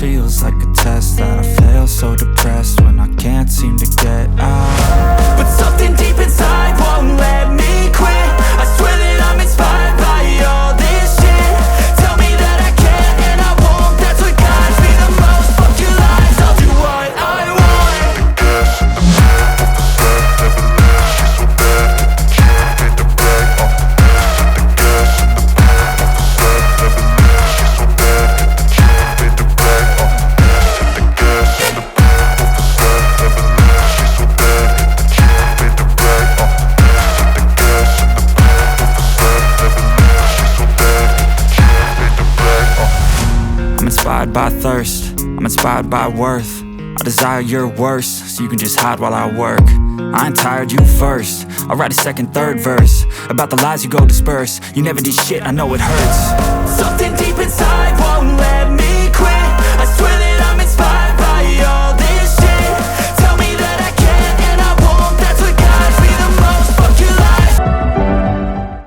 feels like a test that I fail, so depressed when I can't seem to get out. But something deep inside won't let me quit. I swear that I'm inspired by all this shit. Tell me that I can't and I won't, that's what guides me the most. Fuck your lies, I'll do what I want. The gas in the middle of the set, never leave, she's so bad that the chick made the brag. The gas in the middle of the set, never leave, she's so bad that the chick made the brag. The gas in the middle of the set, never leave, she's so bad that the chick made the brag. The gas in the middle of the set, never leave, she's so bad that the chick made the brag. I'm inspired by thirst, I'm inspired by worth. I desire your worst, so you can just hide while I work. I ain't tired, you first. I'll write a second, third verse about the lies you go disperse. You never did shit, I know it hurts.